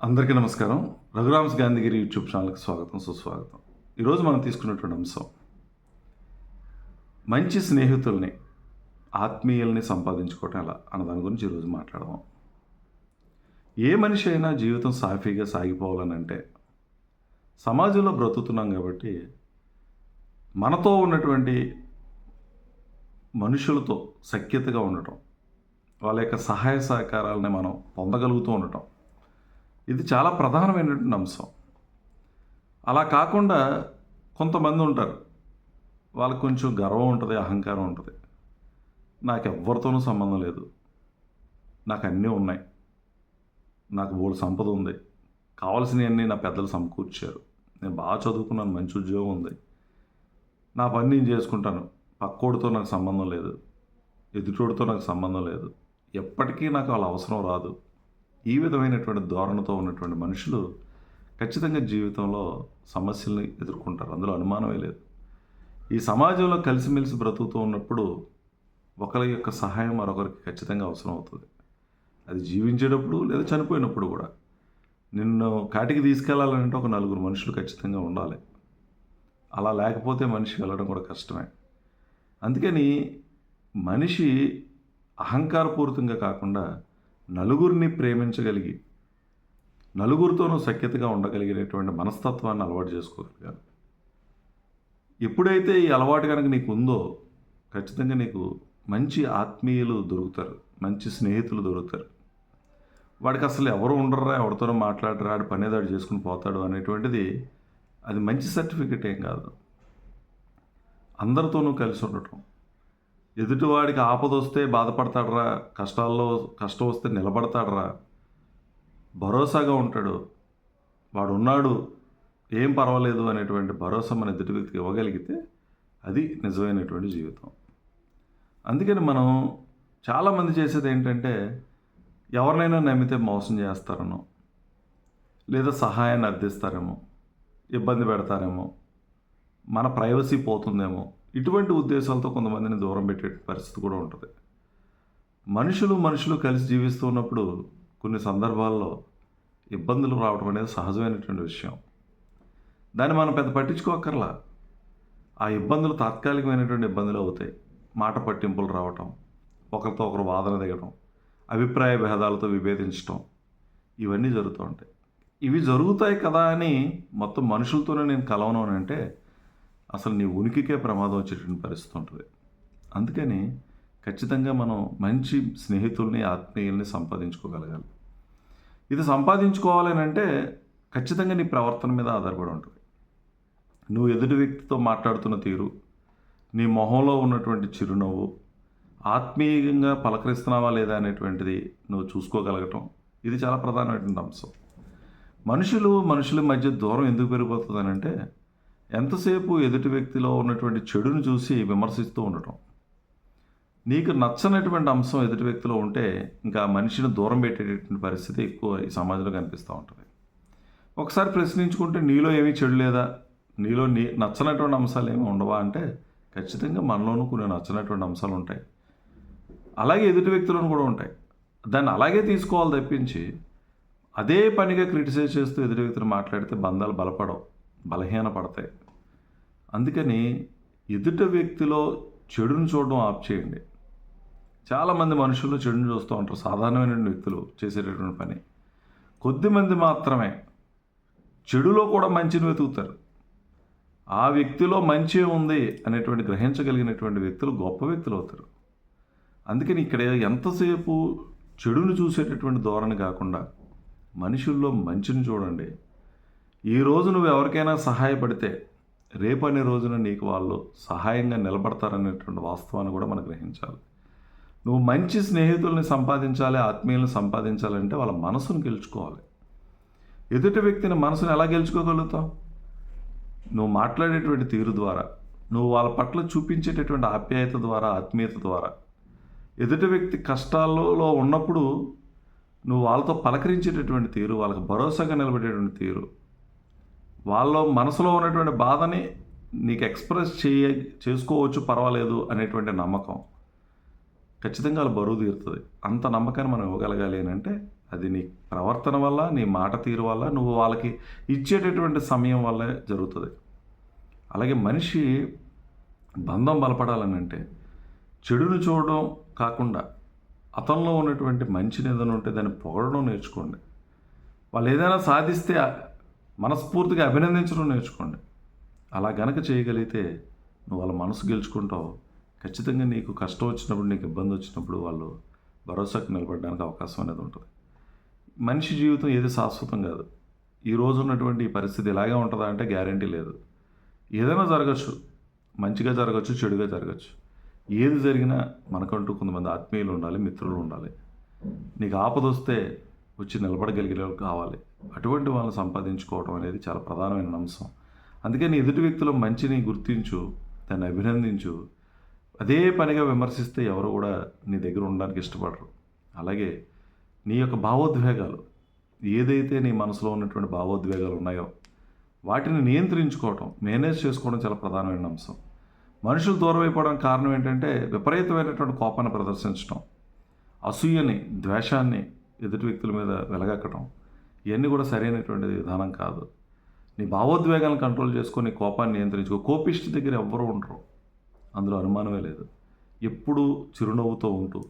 అందరికీ నమస్కారం. రఘురామ్స్ గాంధీగిరి యూట్యూబ్ ఛానల్కి స్వాగతం, సుస్వాగతం. ఈరోజు మనం తీసుకున్నటువంటి అంశం మంచి స్నేహితుల్ని, ఆత్మీయుల్ని సంపాదించుకోవటం ఎలా అన్న దాని గురించి ఈరోజు మాట్లాడదాం. ఏ మనిషి అయినా జీవితం సాఫీగా సాగిపోవాలనంటే సమాజంలో బ్రతుకుతున్నాం కాబట్టి మనతో ఉన్నటువంటి మనుషులతో సఖ్యతగా ఉండటం, వాళ్ళ యొక్క సహాయ సహకారాలని మనం పొందగలుగుతూ ఉండటం, ఇది చాలా ప్రధానమైనటువంటి అంశం. అలా కాకుండా కొంతమంది ఉంటారు, వాళ్ళకు కొంచెం గర్వం ఉంటుంది, అహంకారం ఉంటుంది. నాకు ఎవ్వరితోనూ సంబంధం లేదు, నాకు అన్నీ ఉన్నాయి, నాకు బోలెడు సంపద ఉంది, కావాల్సినవన్నీ నా పెద్దలు సమకూర్చారు, నేను బాగా చదువుకున్నాను, మంచి ఉద్యోగం ఉంది, నా పని నేను చేసుకుంటాను, పక్కోడితో నాకు సంబంధం లేదు, ఎదుటోడితో నాకు సంబంధం లేదు, ఎప్పటికీ నాకు వాళ్ళ అవసరం రాదు. ఈ విధమైనటువంటి ధోరణితో ఉన్నటువంటి మనుషులు ఖచ్చితంగా జీవితంలో సమస్యల్ని ఎదుర్కొంటారు, అందులో అనుమానమే లేదు. ఈ సమాజంలో కలిసిమెలిసి బ్రతుకుతూ ఉన్నప్పుడు ఒకరి యొక్క సహాయం మరొకరికి ఖచ్చితంగా అవసరం అవుతుంది. అది జీవించేటప్పుడు లేదా చనిపోయినప్పుడు కూడా. నిన్ను కాటికి తీసుకెళ్లాలంటే ఒక నలుగురు మనుషులు ఖచ్చితంగా ఉండాలి. అలా లేకపోతే మనిషి వెళ్ళడం కూడా కష్టమే. అందుకని మనిషి అహంకారపూరితంగా కాకుండా నలుగురిని ప్రేమించగలిగి నలుగురితోనూ సఖ్యతగా ఉండగలిగినటువంటి మనస్తత్వాన్ని అలవాటు చేసుకోగలిగారు. ఎప్పుడైతే ఈ అలవాటు కనుక నీకు ఉందో ఖచ్చితంగా నీకు మంచి ఆత్మీయులు దొరుకుతారు, మంచి స్నేహితులు దొరుకుతారు. వాడికి అసలు ఎవరు ఉండరా, ఎవరితోనో మాట్లాడరా, ఆడు పనేదాడు చేసుకుని పోతాడు అనేటువంటిది అది మంచి సర్టిఫికెట్ ఏం కాదు. అందరితోనూ కలిసి ఉండటం, ఎదుటివాడికి ఆపద వస్తే బాధపడతాడరా, కష్టం వస్తే నిలబడతాడరా, భరోసాగా ఉంటాడు, వాడు ఉన్నాడు, ఏం పర్వాలేదు అనేటువంటి భరోసా మన ఎదుటి వ్యక్తికి ఇవ్వగలిగితే అది నిజమైనటువంటి జీవితం. అందుకని మనం చాలామంది చేసేది ఏంటంటే, ఎవరినైనా నమ్మితే మోసం చేస్తారనో, లేదా సహాయాన్ని అర్థిస్తారేమో, ఇబ్బంది పెడతారేమో, మన ప్రైవసీ పోతుందేమో, ఇటువంటి ఉద్దేశాలతో కొంతమందిని దూరం పెట్టే పరిస్థితి కూడా ఉంటుంది. మనుషులు కలిసి జీవిస్తూ ఉన్నప్పుడు కొన్ని సందర్భాల్లో ఇబ్బందులు రావడం అనేది సహజమైనటువంటి విషయం. దాన్ని మనం పెద్ద పట్టించుకోకర్లా. ఆ ఇబ్బందులు తాత్కాలికమైనటువంటి ఇబ్బందులు అవుతాయి. మాట పట్టింపులు రావటం, ఒకరితో ఒకరు వాదన దిగడం, అభిప్రాయ భేదాలతో విభేదించడం, ఇవన్నీ జరుగుతూ ఉంటాయి. ఇవి జరుగుతాయి కదా అని మొత్తం మనుషులతోనే నేను కలవను అని అంటే అసలు నీ ఉనికికే ప్రమాదం వచ్చేటువంటి పరిస్థితి ఉంటుంది. అందుకని ఖచ్చితంగా మనం మంచి స్నేహితుల్ని, ఆత్మీయుల్ని సంపాదించుకోగలగాలి. ఇది సంపాదించుకోవాలని అంటే ఖచ్చితంగా నీ ప్రవర్తన మీద ఆధారపడి ఉంటుంది. నువ్వు ఎదుటి వ్యక్తితో మాట్లాడుతున్న తీరు, నీ మొహంలో ఉన్నటువంటి చిరునవ్వు, ఆత్మీయంగా పలకరిస్తున్నావా లేదా అనేటువంటిది నువ్వు చూసుకోగలగటం, ఇది చాలా ప్రధానమైనటువంటి అంశం. మనుషుల మధ్య దూరం ఎందుకు పెరిగిపోతుందనంటే ఎంతసేపు ఎదుటి వ్యక్తిలో ఉన్నటువంటి చెడును చూసి విమర్శిస్తూ ఉండటం. నీకు నచ్చనటువంటి అంశం ఎదుటి వ్యక్తిలో ఉంటే ఇంకా మనిషిని దూరం పెట్టేటటువంటి పరిస్థితి ఎక్కువ ఈ సమాజంలో కనిపిస్తూ ఉంటుంది. ఒకసారి ప్రశ్నించుకుంటే నీలో ఏమీ చెడు లేదా, నీలో నచ్చనటువంటి అంశాలు ఏమి ఉండవా అంటే ఖచ్చితంగా మనలోనూ కొన్ని నచ్చనటువంటి అంశాలు ఉంటాయి, అలాగే ఎదుటి వ్యక్తులను కూడా ఉంటాయి. దాన్ని అలాగే తీసుకోవాలి తప్పించి అదే పనిగా క్రిటిసైజ్ చేస్తూ ఎదుటి వ్యక్తిని మాట్లాడితే బంధాలు బలహీనపడతాయి. అందుకని ఎదుటి వ్యక్తిలో చెడును చూడడం ఆప్ చేయండి. చాలామంది మనుషులు చెడును చూస్తూ ఉంటారు, సాధారణమైన వ్యక్తులు చేసేటటువంటి పని. కొద్దిమంది మాత్రమే చెడులో కూడా మంచిని వెతుకుతారు. ఆ వ్యక్తిలో మంచి ఉంది అనేటువంటి గ్రహించగలిగినటువంటి వ్యక్తులు గొప్ప వ్యక్తులు అవుతారు. అందుకని ఇక్కడ ఎంతసేపు చెడును చూసేటటువంటి ధోరణి కాకుండా మనుషుల్లో మంచిని చూడండి. ఈరోజు నువ్వు ఎవరికైనా సహాయపడితే రేపు అనే రోజున నీకు వాళ్ళు సహాయంగా నిలబడతారనేటువంటి వాస్తవాన్ని కూడా మనం గ్రహించాలి. నువ్వు మంచి స్నేహితుల్ని సంపాదించాలి, ఆత్మీయులను సంపాదించాలంటే వాళ్ళ మనసును గెలుచుకోవాలి. ఎదుటి వ్యక్తిని మనసును ఎలా గెలుచుకోగలుగుతావు? నువ్వు మాట్లాడేటువంటి తీరు ద్వారా, నువ్వు వాళ్ళ పట్ల చూపించేటటువంటి ఆప్యాయత ద్వారా, ఆత్మీయత ద్వారా, ఎదుటి వ్యక్తి కష్టాల్లో ఉన్నప్పుడు నువ్వు వాళ్ళతో పలకరించేటటువంటి తీరు, వాళ్ళకి భరోసాగా నిలబడేటువంటి తీరు, వాళ్ళ మనసులో ఉన్నటువంటి బాధని నీకు ఎక్స్ప్రెస్ చేసుకోవచ్చు, పర్వాలేదు అనేటువంటి నమ్మకం ఖచ్చితంగా వాళ్ళు బరువు తీరుతుంది. అంత నమ్మకాన్ని మనం ఇవ్వగలగాలి అని అంటే అది నీ ప్రవర్తన వల్ల, నీ మాట తీరు వల్ల, నువ్వు వాళ్ళకి ఇచ్చేటటువంటి సమయం వల్లే జరుగుతుంది. అలాగే మనిషి బంధం బలపడాలని అంటే చెడును చూడడం కాకుండా అతనిలో ఉన్నటువంటి మంచిని ఏదైనా ఉంటే దాన్ని పొగడడం నేర్చుకోండి. వాళ్ళు ఏదైనా సాధిస్తే మనస్ఫూర్తిగా అభినందించడం నేర్చుకోండి. అలా గనక చేయగలిగితే నువ్వు వాళ్ళ మనసు గెలుచుకుంటావు. ఖచ్చితంగా నీకు కష్టం వచ్చినప్పుడు, నీకు ఇబ్బంది వచ్చినప్పుడు వాళ్ళు భరోసాకు నిలబడడానికి అవకాశం అనేది ఉంటుంది. మనిషి జీవితం ఏది శాశ్వతం కాదు. ఈ రోజు ఉన్నటువంటి ఈ పరిస్థితి ఇలాగే ఉంటుందా అంటే గ్యారంటీ లేదు. ఏదైనా జరగచ్చు, మంచిగా జరగచ్చు, చెడుగా జరగచ్చు. ఏది జరిగినా మనకంటూ కొంతమంది ఆత్మీయులు ఉండాలి, మిత్రులు ఉండాలి. నీకు ఆపద వస్తే వచ్చి నిలబడగలిగే వాళ్ళు కావాలి. అటువంటి వాళ్ళని సంపాదించుకోవడం అనేది చాలా ప్రధానమైన అంశం. అందుకని ఎదుటి వ్యక్తుల మంచిని గుర్తించు, దాన్ని అభినందించు. అదే పనిగా విమర్శిస్తే ఎవరు కూడా నీ దగ్గర ఉండడానికి ఇష్టపడరు. అలాగే నీ యొక్క భావోద్వేగాలు, ఏదైతే నీ మనసులో ఉన్నటువంటి భావోద్వేగాలు ఉన్నాయో వాటిని నియంత్రించుకోవటం, మేనేజ్ చేసుకోవడం చాలా ప్రధానమైన అంశం. మనుషులు దూరం అయిపోవడానికి కారణం ఏంటంటే విపరీతమైనటువంటి కోపాన్ని ప్రదర్శించడం, అసూయని, ద్వేషాన్ని ఎదుటి వ్యక్తుల మీద వెలగక్కడం, ఇవన్నీ కూడా సరైనటువంటి విధానం కాదు. నీ భావోద్వేగాలను కంట్రోల్ చేసుకొని కోపాన్ని నియంత్రించుకో. కోపిష్టి దగ్గర ఎవ్వరూ ఉండరు, అందులో అనుమానమే లేదు. ఎప్పుడూ చిరునవ్వుతో ఉంటూ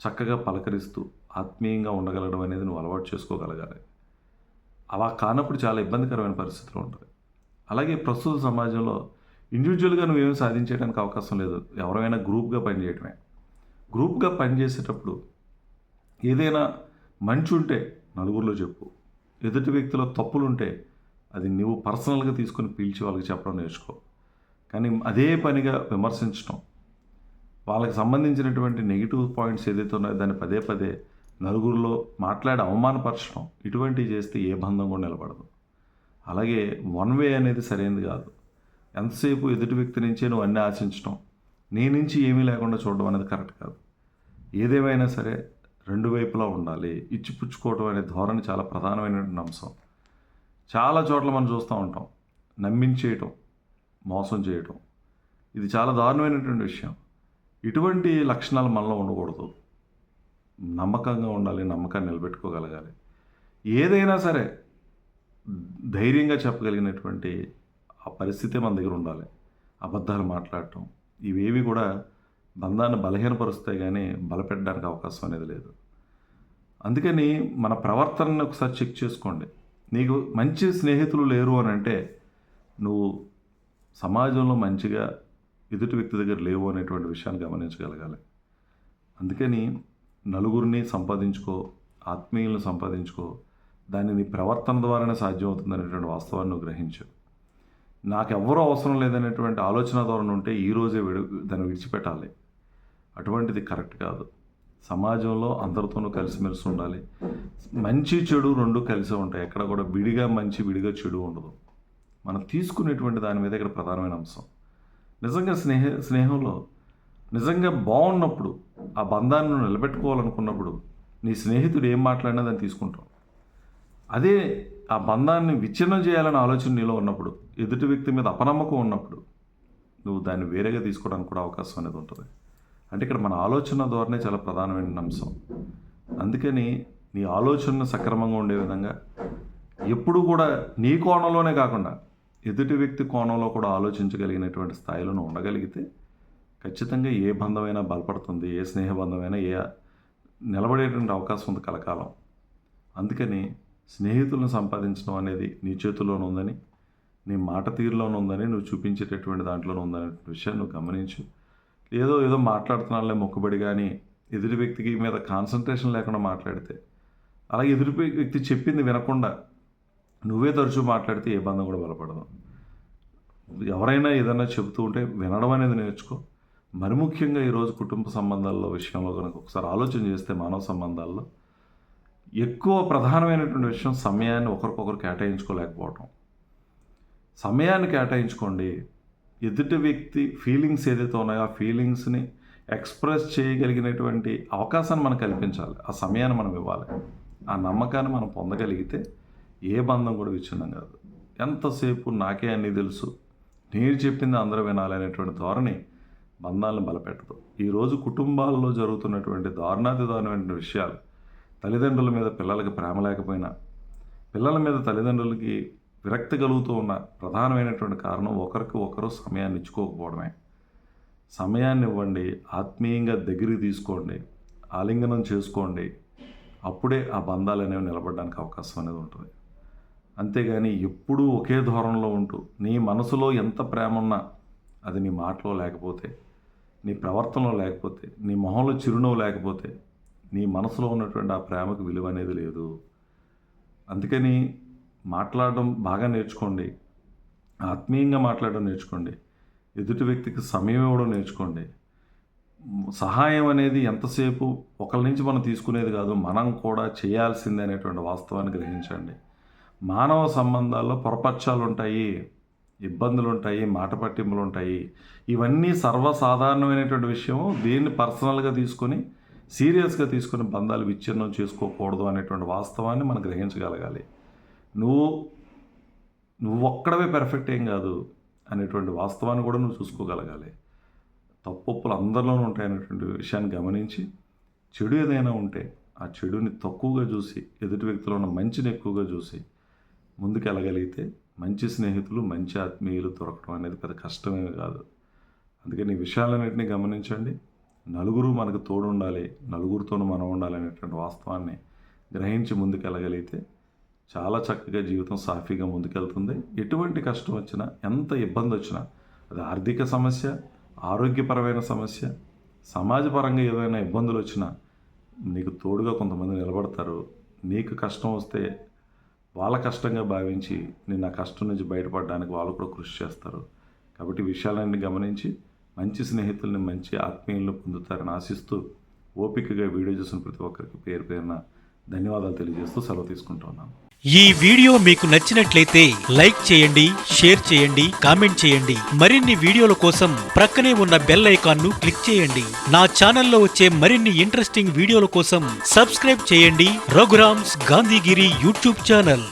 చక్కగా పలకరిస్తూ ఆత్మీయంగా ఉండగలగడం అనేది నువ్వు అలవాటు చేసుకోగలగాలి. అలా కానప్పుడు చాలా ఇబ్బందికరమైన పరిస్థితులు ఉంటుంది. అలాగే ప్రస్తుత సమాజంలో ఇండివిజువల్గా నువ్వేమీ సాధించేయడానికి అవకాశం లేదు. ఎవరైనా గ్రూప్గా పనిచేయటమే. గ్రూప్గా పనిచేసేటప్పుడు ఏదైనా మంచి ఉంటే నలుగురిలో చెప్పు. ఎదుటి వ్యక్తిలో తప్పులుంటే అది నువ్వు పర్సనల్గా తీసుకొని పిలిచి వాళ్ళకి చెప్పడం నేర్చుకో. కానీ అదే పనిగా విమర్శించడం, వాళ్ళకి సంబంధించినటువంటి నెగిటివ్ పాయింట్స్ ఏదైతే ఉన్నాయో దాన్ని పదే పదే నలుగురిలో మాట్లాడి అవమానపరచడం, ఇటువంటివి చేస్తే ఏ బంధం కూడా నిలబడదు. అలాగే వన్ వే అనేది సరైనది కాదు. ఎంతసేపు ఎదుటి వ్యక్తి నుంచే నువ్వు అన్నీ ఆశించడం, నీ నుంచి ఏమీ లేకుండా చూడడం అనేది కరెక్ట్ కాదు. ఏదేమైనా సరే రెండు వైపులా ఉండాలి. ఇచ్చిపుచ్చుకోవడం అనే ధోరణి చాలా ప్రధానమైనటువంటి అంశం. చాలా చోట్ల మనం చూస్తూ ఉంటాం, నమ్మించేయటం, మోసం చేయటం. ఇది చాలా దారుణమైనటువంటి విషయం. ఇటువంటి లక్షణాలు మనలో ఉండకూడదు. నమ్మకంగా ఉండాలి, నమ్మకాన్ని నిలబెట్టుకోగలగాలి. ఏదైనా సరే ధైర్యంగా చెప్పగలిగినటువంటి ఆ పరిస్థితే మన దగ్గర ఉండాలి. అబద్ధాలు మాట్లాడటం ఇవేవి కూడా బంధాన్ని బలహీనపరుస్తాయి కానీ బలపెట్టడానికి అవకాశం అనేది లేదు. అందుకని మన ప్రవర్తనను ఒకసారి చెక్ చేసుకోండి. నీకు మంచి స్నేహితులు లేరు అని అంటే నువ్వు సమాజంలో మంచిగా ఎదుటి వ్యక్తి దగ్గర లేవు అనేటువంటి విషయాన్ని గమనించగలగాలి. అందుకని నలుగురిని సంపాదించుకో, ఆత్మీయులను సంపాదించుకో. దాన్ని నీ ప్రవర్తన ద్వారానే సాధ్యం అవుతుంది అనేటువంటి వాస్తవాన్ని నువ్వు గ్రహించు. నాకెవ్వరూ అవసరం లేదనేటువంటి ఆలోచన ధోరణి ఉంటే ఈరోజే దాన్ని విడిచిపెట్టాలి. అటువంటిది కరెక్ట్ కాదు. సమాజంలో అందరితోనూ కలిసిమెలిసి ఉండాలి. మంచి చెడు రెండు కలిసి ఉంటాయి. ఎక్కడ కూడా విడిగా మంచి విడిగా చెడు ఉండదు. మనం తీసుకునేటువంటి దాని మీద ఇక్కడ ప్రధానమైన అంశం. నిజంగా స్నేహంలో నిజంగా బాగున్నప్పుడు, ఆ బంధాన్ని నువ్వు నిలబెట్టుకోవాలనుకున్నప్పుడు నీ స్నేహితుడు ఏం మాట్లాడినా దాన్ని తీసుకుంటావు. అదే ఆ బంధాన్ని విచ్ఛిన్నం చేయాలనే ఆలోచన నీలో ఉన్నప్పుడు, ఎదుటి వ్యక్తి మీద అపనమ్మకం ఉన్నప్పుడు నువ్వు దాన్ని వేరేగా తీసుకోవడానికి కూడా అవకాశం అనేది ఉంటుంది. అంటే ఇక్కడ మన ఆలోచన ధోరణి చాలా ప్రధానమైన అంశం. అందుకని నీ ఆలోచన సక్రమంగా ఉండే విధంగా ఎప్పుడూ కూడా నీ కోణంలోనే కాకుండా ఎదుటి వ్యక్తి కోణంలో కూడా ఆలోచించగలిగినటువంటి స్థాయిలో నువ్వు ఉండగలిగితే ఖచ్చితంగా ఏ బంధమైనా బలపడుతుంది, ఏ స్నేహబంధమైనా నిలబడేటువంటి అవకాశం ఉంది కలకాలం. అందుకని స్నేహితులను సంపాదించడం అనేది నీ చేతుల్లోనే ఉందని, నీ మాట తీరులోనే ఉందని, నువ్వు చూపించేటటువంటి దాంట్లోనే ఉందనే విషయాన్ని నువ్వు గమనించు. ఏదో మాట్లాడుతున్నాళ్ళే మొక్కుబడి కానీ ఎదుటి వ్యక్తికి మీద కాన్సన్ట్రేషన్ లేకుండా మాట్లాడితే, అలాగే ఎదుటి వ్యక్తి చెప్పింది వినకుండా నువ్వే తరచూ మాట్లాడితే ఏ బంధం కూడా బలపడదు. ఎవరైనా ఏదైనా చెబుతూ ఉంటే వినడం అనేది నేర్చుకో. మరి ముఖ్యంగా ఈరోజు కుటుంబ సంబంధాల్లో విషయంలో కనుక ఒకసారి ఆలోచన చేస్తే మానవ సంబంధాల్లో ఎక్కువ ప్రధానమైనటువంటి విషయం సమయాన్ని ఒకరికొకరు కేటాయించుకోలేకపోవటం. సమయాన్ని కేటాయించుకోండి. ఎదుటి వ్యక్తి ఫీలింగ్స్ ఏదైతే ఉన్నాయో ఆ ఫీలింగ్స్ని ఎక్స్ప్రెస్ చేయగలిగినటువంటి అవకాశాన్ని మనం కల్పించాలి. ఆ సమయాన్ని మనం ఇవ్వాలి. ఆ నమ్మకాన్ని మనం పొందగలిగితే ఏ బంధం కూడా విచ్ఛిన్నం కాదు. ఎంతసేపు నాకే అన్నీ తెలుసు, నేను చెప్పింది అందరూ వినాలి అనేటువంటి ధోరణి బంధాలను బలపెట్టదు. ఈరోజు కుటుంబాల్లో జరుగుతున్నటువంటి దారుణాతి దారుణమైన విషయాలు తల్లిదండ్రుల మీద పిల్లలకి ప్రేమ లేకపోయినా, పిల్లల మీద తల్లిదండ్రులకి విరక్తి కలుగుతూ ఉన్న ప్రధానమైనటువంటి కారణం ఒకరికి ఒకరు సమయాన్ని ఇచ్చుకోకపోవడమే. సమయాన్ని ఇవ్వండి, ఆత్మీయంగా దగ్గరికి తీసుకోండి, ఆలింగనం చేసుకోండి. అప్పుడే ఆ బంధాలు అనేవి నిలబడడానికి అవకాశం అనేది ఉంటుంది. అంతేగాని ఎప్పుడూ ఒకే ధోరణిలో ఉంటూ నీ మనసులో ఎంత ప్రేమ ఉన్నా అది నీ మాటలో లేకపోతే, నీ ప్రవర్తనలో లేకపోతే, నీ మొహంలో చిరునవ్వు లేకపోతే నీ మనసులో ఉన్నటువంటి ఆ ప్రేమకు విలువ అనేది లేదు. అందుకని మాట్లాడడం బాగా నేర్చుకోండి, ఆత్మీయంగా మాట్లాడడం నేర్చుకోండి, ఎదుటి వ్యక్తికి సమయం ఇవ్వడం నేర్చుకోండి. సహాయం అనేది ఎంతసేపు ఒకరి నుంచి మనం తీసుకునేది కాదు, మనం కూడా చేయాల్సిందే అనేటువంటి వాస్తవాన్ని గ్రహించండి. మానవ సంబంధాల్లో పొరపక్షాలు ఉంటాయి, ఇబ్బందులు ఉంటాయి, మాట పట్టింపులు ఉంటాయి. ఇవన్నీ సర్వసాధారణమైనటువంటి విషయం. దీన్ని పర్సనల్గా తీసుకొని సీరియస్గా తీసుకొని బంధాలు విచ్ఛిన్నం చేసుకోకూడదు అనేటువంటి వాస్తవాన్ని మనం గ్రహించగలగాలి. నువ్వు ఒక్కడవే పెర్ఫెక్ట్ ఏం కాదు అనేటువంటి వాస్తవాన్ని కూడా నువ్వు చూసుకోగలగాలి. తప్పులు అందరిలోనూ ఉంటాయనేటువంటి విషయాన్ని గమనించి, చెడు ఏదైనా ఉంటే ఆ చెడుని తక్కువగా చూసి, ఎదుటి వ్యక్తిలో ఉన్న మంచిని ఎక్కువగా చూసి ముందుకు వెళ్ళగలిగితే మంచి స్నేహితులు, మంచి ఆత్మీయులు దొరకడం అనేది పెద్ద కష్టమే కాదు. అందుకని ఈ విషయాలన్నింటినీ గమనించండి. నలుగురు మనకు తోడు ఉండాలి, నలుగురితోనూ మనం ఉండాలనేటువంటి వాస్తవాన్ని గ్రహించి ముందుకు వెళ్ళగలిగితే చాలా చక్కగా జీవితం సాఫీగా ముందుకెళ్తుంది. ఎటువంటి కష్టం వచ్చినా, ఎంత ఇబ్బంది వచ్చినా, అది ఆర్థిక సమస్య, ఆరోగ్యపరమైన సమస్య, సమాజపరంగా ఏదైనా ఇబ్బందులు వచ్చినా నీకు తోడుగా కొంతమంది నిలబడతారు. నీకు కష్టం వస్తే వాళ్ళ కష్టంగా భావించి నేను ఆ కష్టం నుంచి బయటపడడానికి వాళ్ళు కూడా కృషి చేస్తారు. కాబట్టి విషయాలన్నీ గమనించి మంచి స్నేహితుల్ని, మంచి ఆత్మీయులను పొందుతారని ఆశిస్తూ ఓపికగా వీడియో చూసిన ప్రతి ఒక్కరికి పేరు పేరున ధన్యవాదాలు తెలియజేస్తూ సెలవు తీసుకుంటున్నాను. ఈ వీడియో మీకు నచ్చినట్లయితే లైక్ చేయండి, షేర్ చేయండి, కామెంట్ చేయండి. మరిన్ని వీడియోల కోసం ప్రక్కనే ఉన్న బెల్ ఐకాన్ను క్లిక్ చేయండి. నా ఛానల్లో వచ్చే మరిన్ని ఇంట్రెస్టింగ్ వీడియోల కోసం సబ్స్క్రైబ్ చేయండి రఘురామ్స్ గాంధీగిరి యూట్యూబ్ ఛానల్.